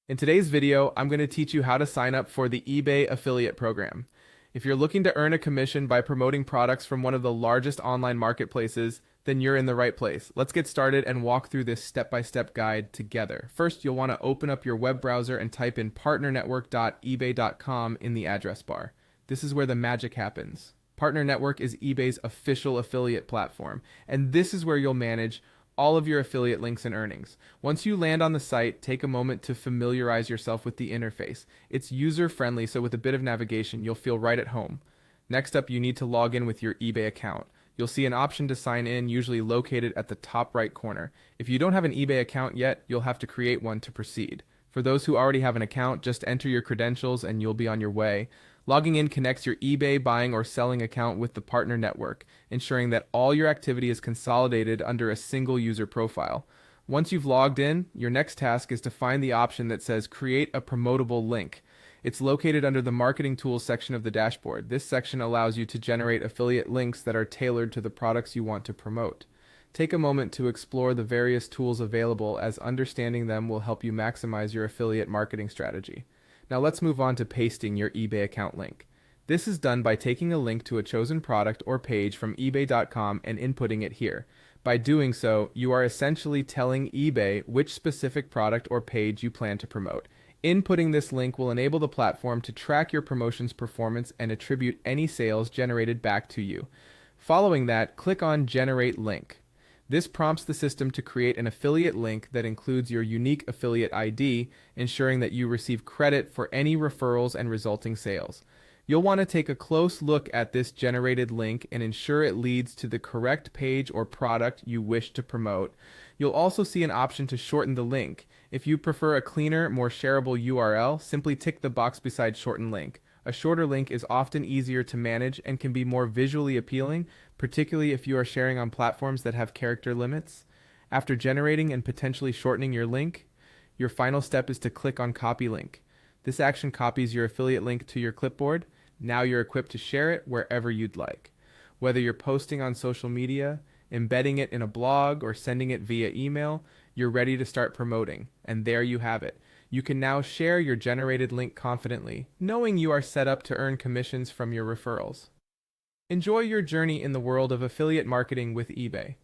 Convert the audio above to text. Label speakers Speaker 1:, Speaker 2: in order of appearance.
Speaker 1: In today's video, I'm going to teach you how to sign up for the eBay affiliate program. If you're looking to earn a commission by promoting products from one of the largest online marketplaces, then you're in the right place. Let's get started and walk through this step-by-step guide together. First, you'll want to open up your web browser and type in partnernetwork.ebay.com in the address bar. This is where the magic happens. Partner Network is eBay's official affiliate platform, and this is where you'll manage all of your affiliate links and earnings. Once you land on the site, take a moment to familiarize yourself with the interface. It's user-friendly, so with a bit of navigation, you'll feel right at home. Next up, you need to log in with your eBay account. You'll see an option to sign in, usually located at the top right corner. If you don't have an eBay account yet, you'll have to create one to proceed. For those who already have an account, just enter your credentials and you'll be on your way. Logging in connects your eBay buying or selling account with the partner network, ensuring that all your activity is consolidated under a single user profile. Once you've logged in, your next task is to find the option that says Create a Promotable Link. It's located under the Marketing Tools section of the dashboard. This section allows you to generate affiliate links that are tailored to the products you want to promote. Take a moment to explore the various tools available, as understanding them will help you maximize your affiliate marketing strategy. Now let's move on to pasting your eBay account link. This is done by taking a link to a chosen product or page from ebay.com and inputting it here. By doing so, you are essentially telling eBay which specific product or page you plan to promote. Inputting this link will enable the platform to track your promotion's performance and attribute any sales generated back to you. Following that, click on Generate Link. This prompts the system to create an affiliate link that includes your unique affiliate ID, ensuring that you receive credit for any referrals and resulting sales. You'll want to take a close look at this generated link and ensure it leads to the correct page or product you wish to promote. You'll also see an option to shorten the link. If you prefer a cleaner, more shareable URL, simply tick the box beside Shorten Link. A shorter link is often easier to manage and can be more visually appealing, particularly if you are sharing on platforms that have character limits. After generating and potentially shortening your link, your final step is to click on Copy Link. This action copies your affiliate link to your clipboard. Now you're equipped to share it wherever you'd like. Whether you're posting on social media, embedding it in a blog, or sending it via email, you're ready to start promoting. And there you have it. You can now share your generated link confidently, knowing you are set up to earn commissions from your referrals. Enjoy your journey in the world of affiliate marketing with eBay.